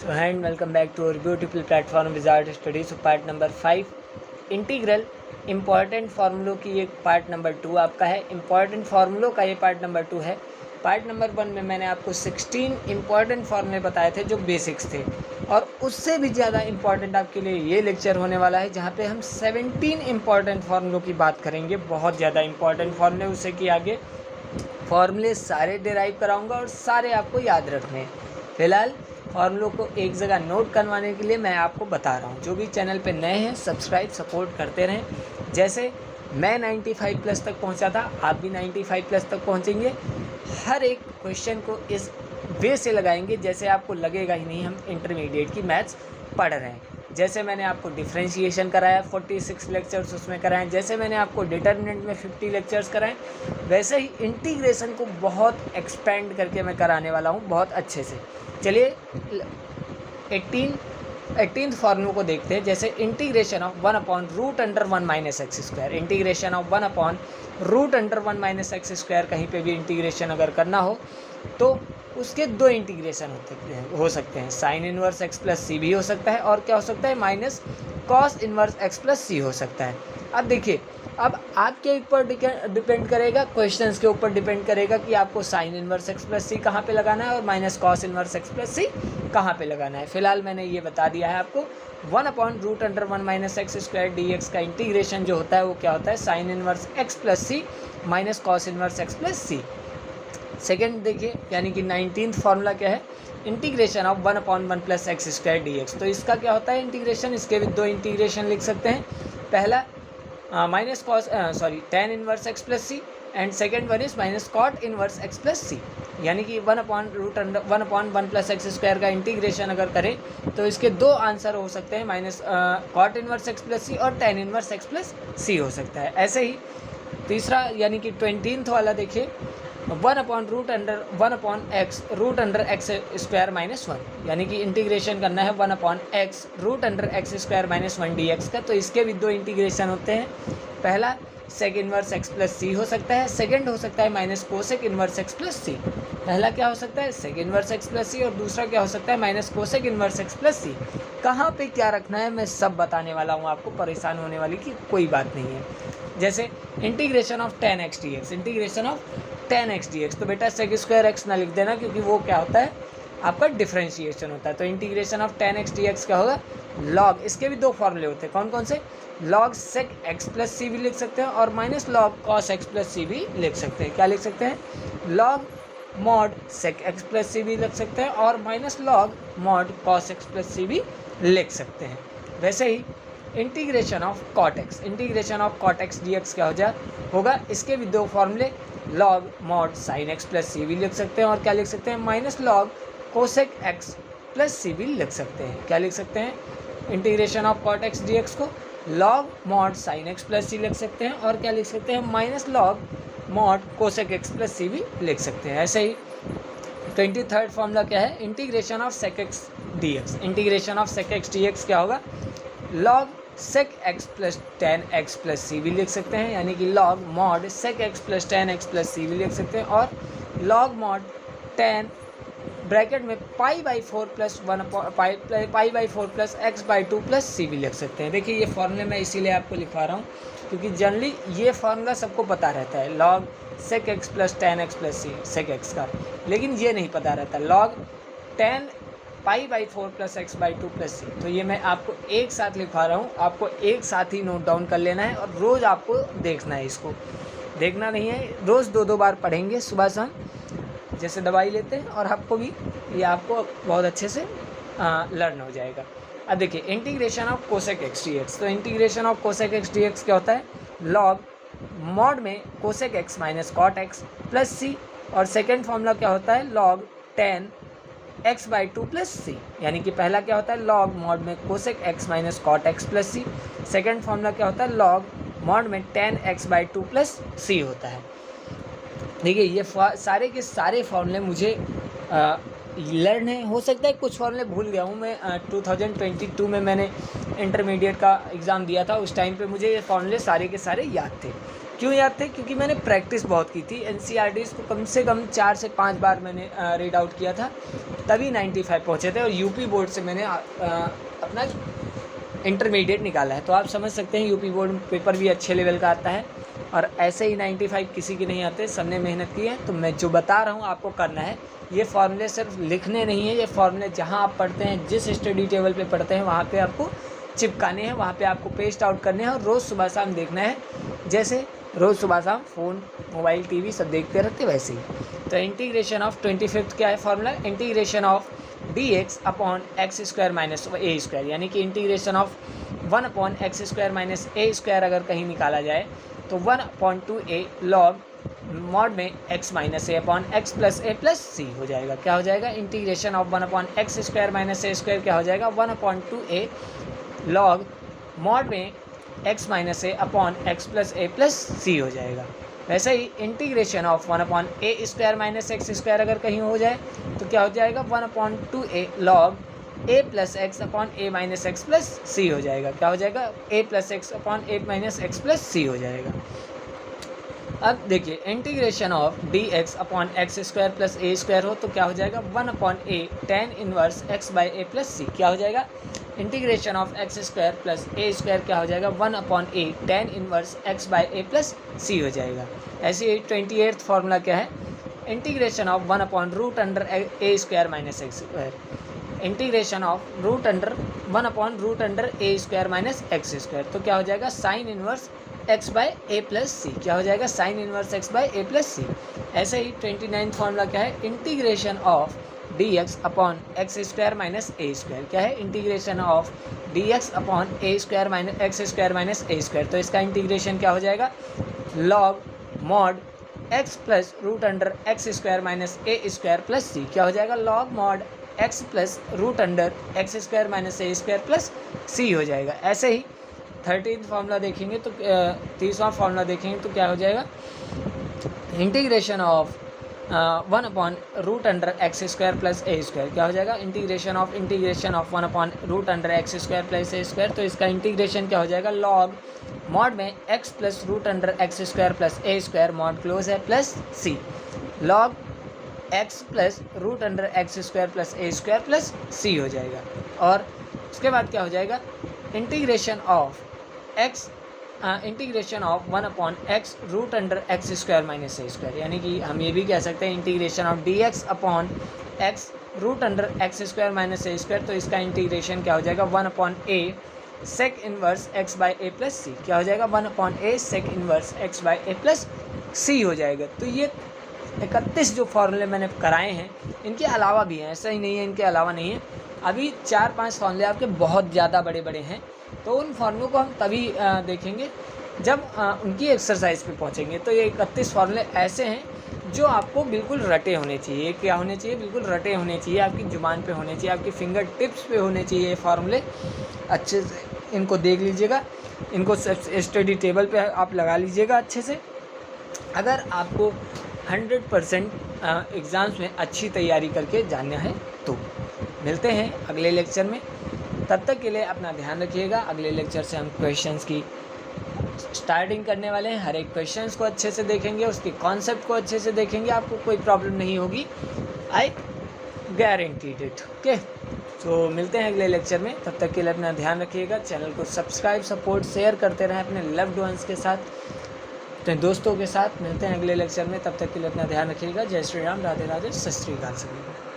So hi and welcome back to our beautiful platform Wizard Study. So part number 5 integral important फार्मूलों की ये part number 2 आपका है। Important फार्मूलों का ये पार्ट नंबर 2 है। पार्ट नंबर 1 में मैंने आपको 16 इम्पॉर्टेंट फार्मूले बताए थे जो बेसिक्स थे, और उससे भी ज़्यादा इम्पॉर्टेंट आपके लिए ये लेक्चर होने वाला है जहाँ पे हम 17 इम्पॉर्टेंट फार्मूलों की बात करेंगे। बहुत ज़्यादा इम्पॉर्टेंट फार्मूले, उससे कि आगे फार्मूले सारे डिराइव कराऊंगा और सारे आपको याद रखने हैं। फिलहाल फार्मूलों को एक जगह नोट करवाने के लिए मैं आपको बता रहा हूँ। जो भी चैनल पे नए हैं सब्सक्राइब सपोर्ट करते रहें। जैसे मैं 95 प्लस तक पहुँचा था, आप भी 95 प्लस तक पहुँचेंगे। हर एक क्वेश्चन को इस वे से लगाएंगे जैसे आपको लगेगा ही नहीं हम इंटरमीडिएट की मैथ्स पढ़ रहे हैं। जैसे मैंने आपको डिफरेंशिएशन कराया 46 लेक्चर्स उसमें कराएं, जैसे मैंने आपको डिटर्मिनेंट में 50 लेक्चर्स कराएं, वैसे ही इंटीग्रेशन को बहुत एक्सपेंड करके मैं कराने वाला हूं बहुत अच्छे से। चलिए 18th फार्मूले को देखते हैं। जैसे integration of 1/√(1 - x², integration of 1/√(1 - x², कहीं पे भी इंटीग्रेशन अगर करना हो तो उसके दो इंटीग्रेशन हो सकते हैं। Sine inverse x plus C भी हो सकता है, और क्या हो सकता है minus cos inverse x plus C हो सकता है। अब देखिए, अब आपके ऊपर डिपेंड करेगा, क्वेश्चंस के ऊपर डिपेंड करेगा कि आपको sine inverse x plus C कहाँ पे लगाना है और minus cos inverse x plus C कहाँ पे लगाना है। फिलहाल मैंने ये बता दिया है आपको 1/√(1 - x² dx का इंटीग्रेशन जो होता है वो क्या होता है, sine inverse x plus C minus cos inverse x plus C. Second देखिए, यानी कि 19th फार्मूला क्या है, इंटीग्रेशन ऑफ 1/1 + x² dx। तो इसका क्या होता है इंटीग्रेशन, इसके भी दो इंटीग्रेशन लिख सकते हैं। पहला minus cos tan inverse x plus C, and second one is minus cot inverse x plus C. यानी कि 1/1 + x² का इंटीग्रेशन अगर करें तो इसके दो आंसर हो सकते हैं, minus cot inverse x plus C और tan inverse x plus C हो सकता है। ऐसे ही तीसरा यानी कि 20th वाला देखिए, 1/(x)√(x²-1, यानी कि इंटीग्रेशन करना है 1/(x)√(x²-1 dx का। तो इसके भी दो इंटीग्रेशन होते हैं। पहला sec inverse x plus C हो सकता है, सेकंड हो सकता है minus cosec inverse x plus C. पहला क्या हो सकता है sec inverse x plus C, और दूसरा क्या हो सकता है minus cosec inverse x plus C. कहाँ पे क्या रखना है मैं सब बताने वाला हूँ आपको, परेशान होने वाली की कोई बात नहीं है। जैसे integration of tan x dx, integration of tan x dx, तो बेटा sec² x ना लिख देना क्योंकि वो क्या होता है आपका डिफरेंशिएशन होता है। तो integration of tan x dx क्या होगा, log, इसके भी दो फॉर्मूले होते हैं। कौन कौन से, log sec x plus C भी लिख सकते हैं और minus log cos x plus C भी लिख सकते हैं। क्या लिख सकते हैं, log mod sec x plus C भी लिख सकते हैं और minus log mod cos x plus C भी लिख सकते हैं। वैसे ही integration of cot x, integration of cot x dx क्या होगा, इसके भी दो फॉर्मूले, log mod sin x plus C भी लिख सकते हैं और क्या लिख सकते हैं minus log cosec x plus C भी लिख सकते हैं। क्या लिख सकते हैं, integration of cot x dx को log mod sin x plus C लिख सकते हैं और क्या लिख सकते हैं minus log mod cosec x plus C भी लिख सकते हैं। ऐसे ही 23rd फॉर्मूला क्या है, integration of sec x dx, integration of sec x dx क्या होगा, log sec x plus tan x plus C भी लिख सकते हैं, यानी कि log mod sec x plus tan x plus C भी लिख सकते हैं, और log mod tan ब्रैकेट में π/4 plus 1 π/4 plus x/2 plus C भी लिख सकते हैं। देखिए ये फॉर्मूले मैं इसीलिए आपको लिखवा रहा हूँ क्योंकि जनरली ये फार्मूला सबको पता रहता है, log sec x plus tan x plus C sec x का, लेकिन ये नहीं पता रहता log tan π/4 plus x/2 plus C. तो ये मैं आपको एक साथ लिखवा रहा हूँ, आपको एक साथ ही नोट डाउन कर लेना है और रोज़ आपको देखना है, इसको देखना नहीं है, रोज़ 2-2 बार पढ़ेंगे सुबह शाम, जैसे दवाई लेते हैं, और आपको भी ये आपको बहुत अच्छे से लर्न हो जाएगा। अब देखिए integration of cosec x dx, तो integration of cosec x dx क्या होता है, log मॉड में cosec x minus cot x plus C, और सेकेंड फॉर्मूला क्या होता है log tan x/2 plus C, यानी कि पहला क्या होता है log मॉड में cosec x minus cot x plus C, second formula क्या होता है log मॉड में tan x/2 प्लस सी होता है। देखिए ये सारे के सारे फॉर्मूले मुझे लर्न है, हो सकता है कुछ फॉर्मूले भूल गया हूँ मैं। 2022 में मैंने इंटरमीडिएट का एग्ज़ाम दिया था, उस टाइम पे मुझे ये फॉर्मूले सारे के सारे याद थे क्यों याद थे? क्योंकि मैंने प्रैक्टिस बहुत की थी, एनसीईआरटीज़ को कम से कम 4 से 5 बार मैंने रीड आउट किया था, तभी 95 पहुँचे थे। और यूपी बोर्ड से मैंने अपना इंटरमीडिएट निकाला है, तो आप समझ सकते हैं यूपी बोर्ड पेपर भी अच्छे लेवल का आता है। और ऐसे ही 95 किसी के नहीं आते, सबने मेहनत की है। तो मैं जो बता रहा हूँ आपको करना है, ये फॉर्मूले सिर्फ लिखने नहीं है, ये फॉर्मूले जहाँ आप पढ़ते हैं, जिस स्टडी टेबल पे पढ़ते हैं, वहाँ पे आपको चिपकाने हैं, वहाँ पे आपको पेस्ट आउट करने हैं और रोज़ सुबह शाम देखना है। जैसे रोज़ सुबह शाम फ़ोन, मोबाइल, टीवी सब देखते रहते वैसे ही। तो इंटीग्रेशन ऑफ 25 क्या है formula? Integration of dx upon x square minus A square, यानी कि integration of 1 upon x square minus A square अगर कहीं निकाला जाए तो 1/2a लॉग मॉड में x माइनस ए अपॉन एक्स प्लस सी हो जाएगा। क्या हो जाएगा? Integration of 1 upon x square minus A square क्या हो जाएगा? 1/2a लॉग मॉड में x माइनस ए अपॉन एक्स प्लस सी हो जाएगा। वैसे ही integration of 1 upon A square minus x square अगर कहीं हो जाए तो क्या हो जाएगा? 1/2a log a plus x upon A minus x plus C हो जाएगा। क्या हो जाएगा? a plus x upon A minus x plus C हो जाएगा। अब देखिए integration of dx upon x square plus A square हो तो क्या हो जाएगा? 1/a tan inverse x by A plus C. क्या हो जाएगा? Integration of x square plus A square क्या हो जाएगा? 1/a tan inverse x by A plus C हो जाएगा। ऐसे ही 28th फॉर्मूला क्या है? इंटीग्रेशन ऑफ 1/रूट under A square minus x square, integration of 1/रूट under A square minus x square, तो क्या हो जाएगा? Sine inverse x by A plus C. क्या हो जाएगा? Sine inverse x by A plus C. ऐसे ही 29th फॉर्मूला क्या है? Integration of dx upon x square minus A square. क्या है? Integration of dx upon A square minus x square minus A square, तो इसका इंटीग्रेशन क्या हो जाएगा? Log mod x plus root under x square minus A square plus C. क्या हो जाएगा? Log mod x plus root under x square minus A square plus C हो जाएगा। ऐसे ही 13th फॉर्मूला देखेंगे तो 30वां फॉर्मूला देखेंगे तो क्या हो जाएगा? इंटीग्रेशन ऑफ 1/रूट under x square plus A square. क्या हो जाएगा? इंटीग्रेशन ऑफ 1/रूट under x square plus A square, तो इसका इंटीग्रेशन क्या हो जाएगा? लॉग मॉड में x plus root under x square plus A square mod close है plus C, log x plus root under x square plus A square plus C हो जाएगा। और उसके बाद क्या हो जाएगा? Integration of x integration of 1/x root under x square minus A square, यानी कि हम ये भी कह सकते हैं integration of dx upon x root under x square minus A square, तो इसका इंटीग्रेशन क्या हो जाएगा? 1/a sec inverse x by A plus C. क्या हो जाएगा? 1/a sec inverse x by A plus C हो जाएगा। तो ये 31 जो फॉर्मूले मैंने कराए हैं, इनके अलावा भी हैं, ऐसा ही नहीं है इनके अलावा नहीं है। अभी 4-5 फॉर्मूले आपके बहुत ज़्यादा बड़े बड़े हैं, तो उन फॉर्मूलों को हम तभी देखेंगे जब उनकी एक्सरसाइज पे पहुंचेंगे। तो ये 31 फॉर्मूले ऐसे हैं जो आपको बिल्कुल रटे होने चाहिए। क्या होने चाहिए? बिल्कुल रटे होने चाहिए, आपकी ज़ुबान पे होने चाहिए, आपकी फिंगर टिप्स पे होने चाहिए ये फार्मूले। अच्छे से इनको देख लीजिएगा, इनको स्टडी टेबल पे आप लगा लीजिएगा अच्छे से। अगर आपको 100% एग्ज़ाम्स में अच्छी तैयारी करके जाना है तो मिलते हैं अगले लेक्चर में। तब तक के लिए अपना ध्यान रखिएगा। अगले लेक्चर से हम क्वेश्चंस की स्टार्टिंग करने वाले हैं। हर एक क्वेश्चंस को अच्छे से देखेंगे, उसके कॉन्सेप्ट को अच्छे से देखेंगे, आपको कोई प्रॉब्लम नहीं होगी, आई गारंटीड इट। ओके, तो मिलते हैं अगले लेक्चर में। तब तक के लिए अपना ध्यान रखिएगा। चैनल को सब्सक्राइब, सपोर्ट, शेयर करते रहें अपने लव्ड वंस के साथ, अपने दोस्तों के साथ। मिलते हैं अगले लेक्चर में, तब तक के लिए अपना ध्यान रखिएगा। जय श्री राम, राधे राधे, सत श्री अकाल सभी को।